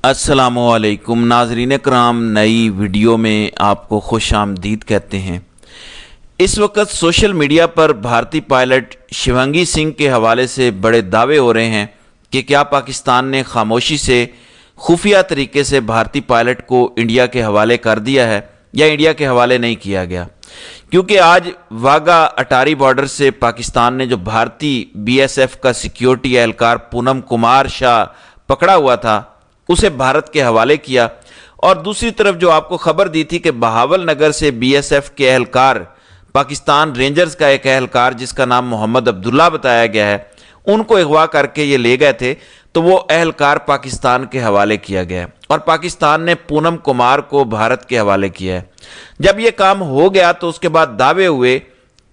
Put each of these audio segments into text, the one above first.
अस्सलामुअलैकुम नाज़रीन कराम, नई वीडियो में आपको खुश आमदीद कहते हैं। इस वक्त सोशल मीडिया पर भारतीय पायलट शिवांगी सिंह के हवाले से बड़े दावे हो रहे हैं कि क्या पाकिस्तान ने खामोशी से खुफिया तरीके से भारतीय पायलट को इंडिया के हवाले कर दिया है या इंडिया के हवाले नहीं किया गया। क्योंकि आज वाघा अटारी बॉर्डर से पाकिस्तान ने जो भारतीय BSF का सिक्योरिटी एहलकार पूनम कुमार शाह पकड़ा हुआ था उसे भारत के हवाले किया, और दूसरी तरफ जो आपको खबर दी थी कि बहावल नगर से BSF के एहलकार, पाकिस्तान रेंजर्स का एक एहलकार जिसका नाम मोहम्मद अब्दुल्ला बताया गया है, उनको अगवा करके ये ले गए थे, तो वो एहलकार पाकिस्तान के हवाले किया गया है और पाकिस्तान ने पूनम कुमार को भारत के हवाले किया है। जब ये काम हो गया तो उसके बाद दावे हुए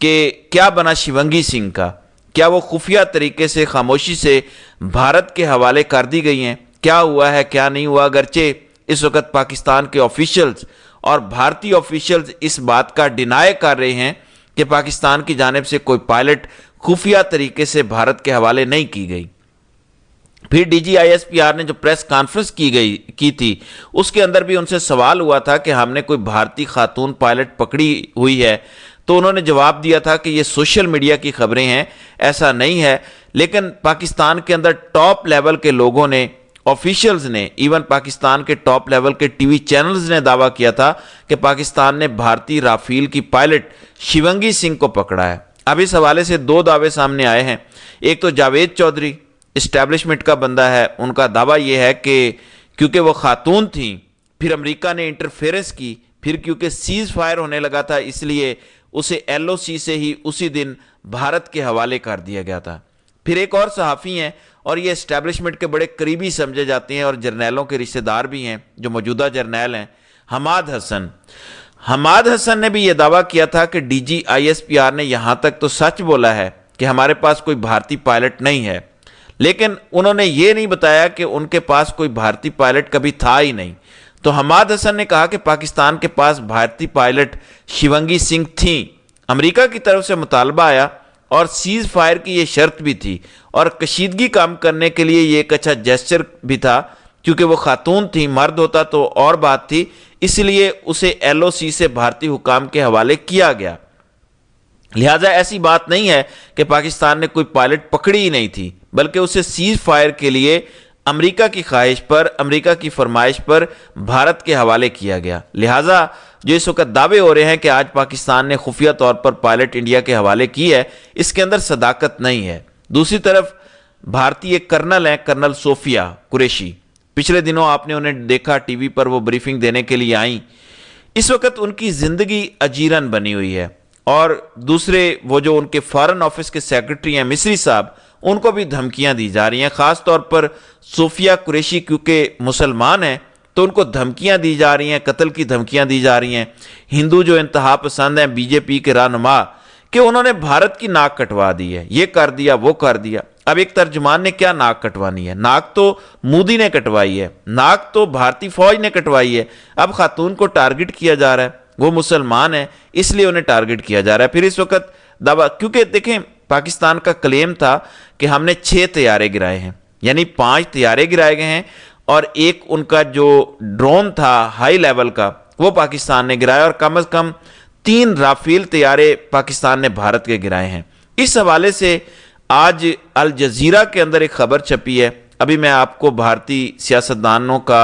कि क्या बना शिवांगी सिंह का, क्या वो खुफिया तरीके से खामोशी से भारत के हवाले कर दी गई हैं, क्या हुआ है क्या नहीं हुआ। अगरचे इस वक्त पाकिस्तान के ऑफिशियल्स और भारतीय ऑफिशियल्स इस बात का डिनाई कर रहे हैं कि पाकिस्तान की जानिब से कोई पायलट खुफिया तरीके से भारत के हवाले नहीं की गई। फिर DGISPR ने जो प्रेस कॉन्फ्रेंस की थी उसके अंदर भी उनसे सवाल हुआ था कि हमने कोई भारतीय खातून पायलट पकड़ी हुई है, तो उन्होंने जवाब दिया था कि ये सोशल मीडिया की खबरें हैं, ऐसा नहीं है। लेकिन पाकिस्तान के अंदर टॉप लेवल के लोगों ने, ऑफिशियल्स ने, इवन पाकिस्तान के टॉप लेवल के टीवी चैनल्स ने दावा किया था कि पाकिस्तान ने भारतीय राफेल की पायलट शिवांगी सिंह को पकड़ा है। अब इस हवाले से दो दावे सामने आए हैं। एक तो जावेद चौधरी इस्टेब्लिशमेंट का बंदा है, उनका दावा यह है कि क्योंकि वो खातून थी, फिर अमेरिका ने इंटरफेरेंस की, फिर क्योंकि सीज फायर होने लगा था इसलिए उसे LOC से ही उसी दिन भारत के हवाले कर दिया गया था। फिर एक और सहाफ़ी हैं और ये इस्टेब्लिशमेंट के बड़े करीबी समझे जाते हैं और जर्नैलों के रिश्तेदार भी हैं, जो मौजूदा जर्नैल हैं, हमाद हसन। हमाद हसन ने भी ये दावा किया था कि DGISPR ने यहाँ तक तो सच बोला है कि हमारे पास कोई भारतीय पायलट नहीं है, लेकिन उन्होंने ये नहीं बताया कि उनके पास कोई भारतीय पायलट कभी था ही नहीं। तो हमाद हसन ने कहा कि पाकिस्तान के पास भारतीय पायलट शिवांगी सिंह थी। अमेरिका की तरफ से मुतालबा आया और सीज फायर की ये शर्त भी थी और कशीदगी कम करने के लिए ये एक अच्छा जेस्चर भी था, क्योंकि वो खातून थी, मर्द होता तो और बात थी, इसलिए उसे LOC से भारतीय हुकाम के हवाले किया गया। लिहाजा ऐसी बात नहीं है कि पाकिस्तान ने कोई पायलट पकड़ी ही नहीं थी, बल्कि उसे सीज फायर के लिए अमेरिका की ख्वाहिश पर, अमेरिका की फरमाइश पर भारत के हवाले किया गया। लिहाजा जो इस वक्त दावे हो रहे हैं कि आज पाकिस्तान ने खुफिया तौर पर पायलट इंडिया के हवाले की है, इसके अंदर सदाकत नहीं है। दूसरी तरफ भारतीय कर्नल हैं, कर्नल सोफिया कुरैशी, पिछले दिनों आपने उन्हें देखा टीवी पर, वो ब्रीफिंग देने के लिए आई। इस वक्त उनकी जिंदगी अजीरन बनी हुई है और दूसरे वो जो उनके फॉरेन ऑफिस के सेक्रेटरी हैं मिस्री साहब, उनको भी धमकियां दी जा रही हैं। खास तौर पर सोफिया कुरैशी क्योंकि मुसलमान हैं तो उनको धमकियां दी जा रही हैं, कत्ल की धमकियां दी जा रही हैं। हिंदू जो इंतहा पसंद हैं BJP के रहनुमा, कि उन्होंने भारत की नाक कटवा दी है, ये कर दिया वो कर दिया। अब एक तर्जुमान ने क्या नाक कटवानी है? नाक तो मोदी ने कटवाई है, नाक तो भारतीय फौज ने कटवाई है। अब खातून को टारगेट किया जा रहा है, वो मुसलमान है इसलिए उन्हें टारगेट किया जा रहा है। फिर इस वक्त दावा, क्योंकि देखें पाकिस्तान का क्लेम था कि हमने 6 तैयारे गिराए हैं, यानी 5 तैयारे गिराए गए हैं और एक उनका जो ड्रोन था हाई लेवल का वो पाकिस्तान ने गिराया, और कम से कम 3 राफेल तैयारे पाकिस्तान ने भारत के गिराए हैं। इस हवाले से आज अल जजीरा के अंदर एक खबर छपी है। अभी मैं आपको भारतीय सियासतदानों का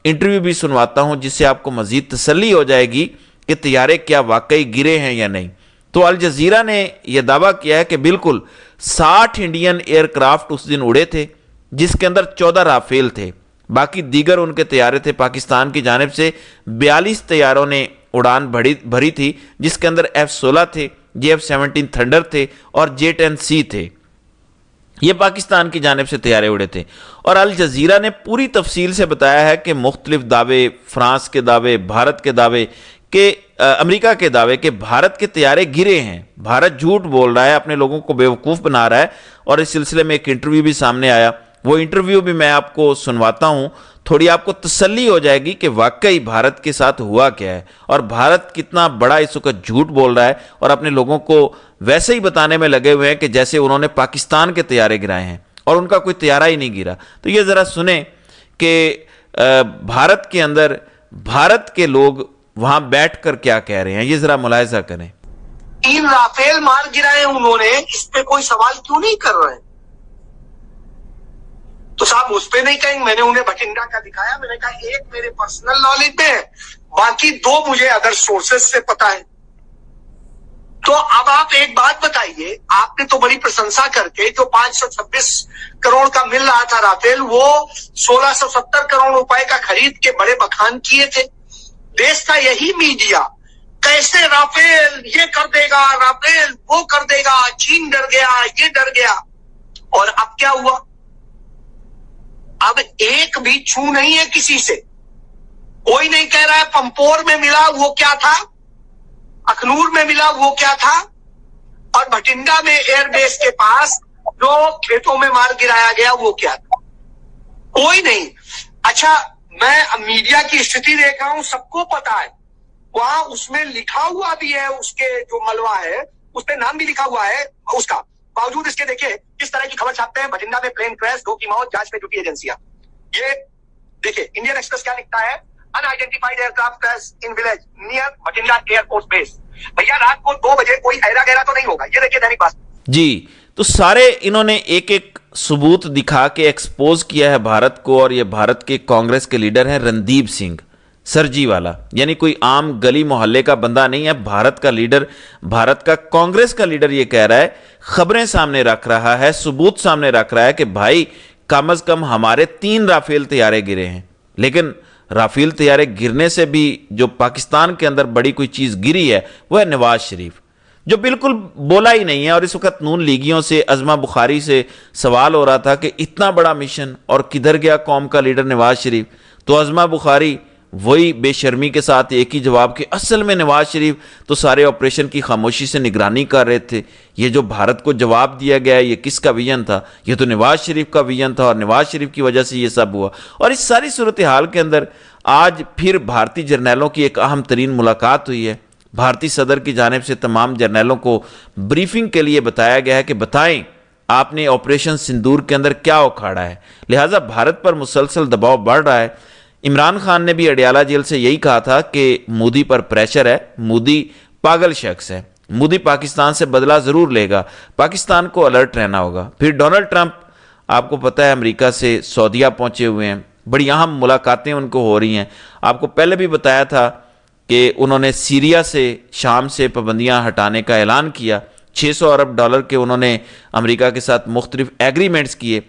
इंटरव्यू भी सुनवाता हूं जिससे आपको मजीद तसल्ली हो जाएगी कि तैयारे क्या वाकई गिरे हैं या नहीं। तो अल जजीरा ने यह दावा किया है कि बिल्कुल 60 इंडियन एयरक्राफ्ट उस दिन उड़े थे, जिसके अंदर 14 राफेल थे, बाकी दीगर उनके तैयारे थे। पाकिस्तान की जानिब से 42 तैयारों ने उड़ान भरी थी, जिसके अंदर F-16 थे, F-17 थंडर थे और J-10C थे। ये पाकिस्तान की जानिब से तैयारे उड़े थे। और अल जजीरा ने पूरी तफसील से बताया है कि मुख्तलिफ दावे, फ्रांस के दावे, भारत के दावे, के अमेरिका के दावे कि भारत के तैयारे गिरे हैं। भारत झूठ बोल रहा है, अपने लोगों को बेवकूफ़ बना रहा है। और इस सिलसिले में एक इंटरव्यू भी सामने आया, वो इंटरव्यू भी मैं आपको सुनवाता हूं, थोड़ी आपको तसल्ली हो जाएगी कि वाकई भारत के साथ हुआ क्या है और भारत कितना बड़ा इस वक्त झूठ बोल रहा है और अपने लोगों को वैसे ही बताने में लगे हुए हैं कि जैसे उन्होंने पाकिस्तान के तैयारे गिराए हैं और उनका कोई तैयारा ही नहीं गिरा। तो ये ज़रा सुने कि भारत के अंदर भारत के लोग वहां बैठकर क्या कह रहे हैं, ये जरा मुलाहिजा करें। 3 राफेल मार गिराए उन्होंने, इस पे कोई सवाल क्यों नहीं कर रहे? तो साहब उस पे नहीं कहेंगे। मैंने उन्हें भटिंडा का दिखाया, मैंने कहा एक मेरे पर्सनल नॉलेज में है, बाकी 2 मुझे अदर सोर्सेस से पता है। तो अब आप एक बात बताइए, आपने तो बड़ी प्रशंसा करके जो 526 करोड़ का मिल रहा था राफेल, वो 1670 करोड़ रुपए का खरीद के बड़े बखान किए थे। देश का यही मीडिया कैसे राफेल ये कर देगा, राफेल वो कर देगा, चीन डर गया, ये डर गया। और अब क्या हुआ? अब एक भी छू नहीं है किसी से, कोई नहीं कह रहा है पंपोर में मिला वो क्या था, अखनूर में मिला वो क्या था, और भटिंडा में एयरबेस के पास जो खेतों में मार गिराया गया वो क्या था, कोई नहीं। अच्छा, मैं मीडिया की स्थिति देख रहा हूं, सबको पता है, वहां उसमें लिखा हुआ भी है, उसके जो मलबा है उस पे नाम भी लिखा हुआ है उसका, बावजूद इसके देखिए किस तरह की खबर छापते हैं। भटिंडा में प्लेन क्रैश, 2 की मौत, जांच में जुटी एजेंसियां। ये देखिए इंडियन एक्सप्रेस क्या लिखता है, unidentified aircraft crash in village near Bathinda air force base. भैया रात को 2 बजे कोई ऐरा गहरा तो नहीं होगा। ये देखिए दैनिक भास्कर जी। तो सारे इन्होंने एक एक सबूत दिखा के एक्सपोज किया है भारत को, और ये भारत के कांग्रेस के लीडर हैं रणदीप सिंह सरजी वाला, यानी कोई आम गली मोहल्ले का बंदा नहीं है, भारत का लीडर, भारत का कांग्रेस का लीडर ये कह रहा है, खबरें सामने रख रहा है, सबूत सामने रख रहा है कि भाई कम से कम हमारे 3 राफेल तैयारे गिरे हैं। लेकिन राफेल तैयारे गिरने से भी जो पाकिस्तान के अंदर बड़ी कोई चीज गिरी है वो है नवाज शरीफ, जो बिल्कुल बोला ही नहीं है। और इस वक्त नून लीगियों से, अजमा बुखारी से सवाल हो रहा था कि इतना बड़ा मिशन और किधर गया कौम का लीडर नवाज शरीफ, तो अजमा बुखारी वही बेशर्मी के साथ एक ही जवाब कि असल में नवाज शरीफ तो सारे ऑपरेशन की खामोशी से निगरानी कर रहे थे, ये जो भारत को जवाब दिया गया है ये किसका विजन था, ये तो नवाज शरीफ का विजन था और नवाज शरीफ की वजह से ये सब हुआ। और इस सारी सूरत हाल के अंदर आज फिर भारतीय जर्नैलों की एक अहम तरीन मुलाकात हुई है। भारतीय सदर की जानिब से तमाम जर्नैलों को ब्रीफिंग के लिए बताया गया है कि बताएं आपने ऑपरेशन सिंदूर के अंदर क्या उखाड़ा है। लिहाजा भारत पर मुसलसल दबाव बढ़ रहा है। इमरान खान ने भी अडियाला जेल से यही कहा था कि मोदी पर प्रेशर है, मोदी पागल शख्स है, मोदी पाकिस्तान से बदला जरूर लेगा, पाकिस्तान को अलर्ट रहना होगा। फिर डोनाल्ड ट्रंप, आपको पता है अमेरिका से सऊदीया पहुंचे हुए हैं, बड़ी अहम मुलाकातें उनको हो रही हैं। आपको पहले भी बताया था कि उन्होंने सीरिया से, शाम से पाबंदियां हटाने का ऐलान किया। $600 अरब के उन्होंने अमेरिका के साथ मुख्तलिफ एग्रीमेंट्स किए।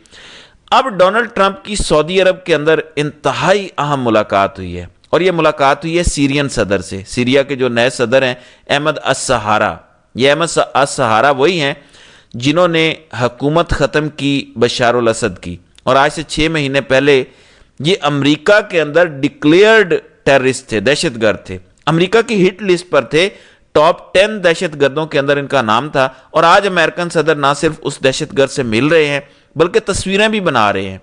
अब डोनाल्ड ट्रंप की सऊदी अरब के अंदर इंतहाई अहम मुलाकात हुई है, और यह मुलाकात हुई है सीरियन सदर से। सीरिया के जो नए सदर हैं अहमद अस-सहारा, ये अहमद अस-सहारा वही हैं जिन्होंने हुकूमत ख़त्म की बशार अल असद की, और आज से 6 महीने पहले ये अमेरिका के अंदर डिक्लेयर्ड टेररिस्ट थे, दहशतगर्द थे, अमेरिका की हिट लिस्ट पर थे, टॉप 10 दहशतगर्दों के अंदर इनका नाम था। और आज अमेरिकन सदर ना सिर्फ उस दहशतगर्द से मिल रहे हैं बल्कि तस्वीरें भी बना रहे हैं,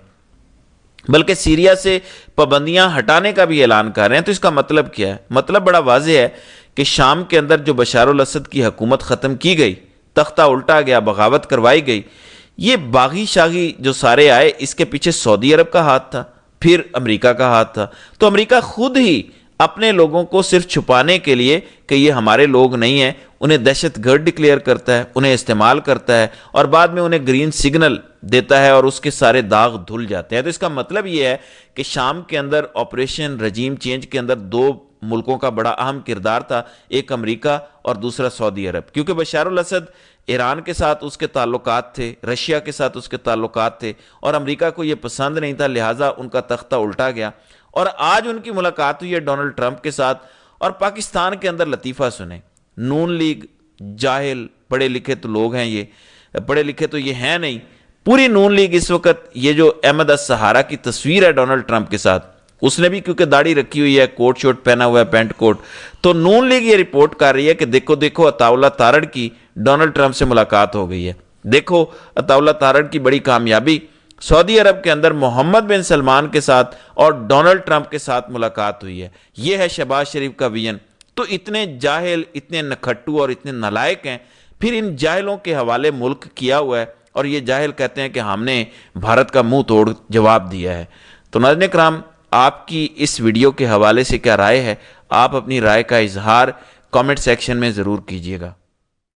बल्कि सीरिया से पाबंदियां हटाने का भी ऐलान कर रहे हैं। तो इसका मतलब क्या है? मतलब बड़ा वाज़ेह है कि शाम के अंदर जो बशार अल असद की हुकूमत ख़त्म की गई, तख्ता उल्टा गया, बगावत करवाई गई, ये बागी शागी जो सारे आए, इसके पीछे सऊदी अरब का हाथ था, फिर अमेरिका का हाथ था। तो अमेरिका खुद ही अपने लोगों को सिर्फ छुपाने के लिए कि ये हमारे लोग नहीं हैं, उन्हें दहशतगर्द डिक्लेयर करता है, उन्हें इस्तेमाल करता है और बाद में उन्हें ग्रीन सिग्नल देता है और उसके सारे दाग धुल जाते हैं। तो इसका मतलब ये है कि शाम के अंदर ऑपरेशन रजीम चेंज के अंदर 2 मुल्कों का बड़ा अहम किरदार था, एक अमेरिका और दूसरा सऊदी अरब, क्योंकि बशार अल असद ईरान के साथ उसके ताल्लुकात थे, रशिया के साथ उसके ताल्लुकात थे और अमेरिका को यह पसंद नहीं था, लिहाजा उनका तख्ता उल्टा गया। और आज उनकी मुलाकात हुई है डोनाल्ड ट्रंप के साथ। और पाकिस्तान के अंदर लतीफ़ा सुने, नून लीग जाहिल, पढ़े लिखे तो लोग हैं, ये पढ़े लिखे तो ये हैं नहीं, पूरी नून लीग इस वक्त, ये जो अहमद अस-सहारा की तस्वीर है डोनाल्ड ट्रंप के साथ, उसने भी क्योंकि दाढ़ी रखी हुई है, कोट शोट पहना हुआ है, पैंट कोट, तो नून लीग ये रिपोर्ट कर रही है कि देखो देखो अताउल्ला तारड़ की डोनाल्ड ट्रंप से मुलाकात हो गई है। देखो अताउल्ला तारड़ की बड़ी कामयाबी, सऊदी अरब के अंदर मोहम्मद बिन सलमान के साथ और डोनाल्ड ट्रंप के साथ मुलाकात हुई है। यह है शहबाज शरीफ का विजन। तो इतने जाहिल, इतने नखट्टू और इतने नालायक हैं, फिर इन जाहिलों के हवाले मुल्क किया हुआ है और ये जाहिल कहते हैं कि हमने भारत का मुंह तोड़ जवाब दिया है। तो नाज़रीन किराम, آپ کی اس ویڈیو کے حوالے سے کیا رائے ہے؟ آپ اپنی رائے کا اظہار کامنٹ سیکشن میں ضرور کیجیے گا۔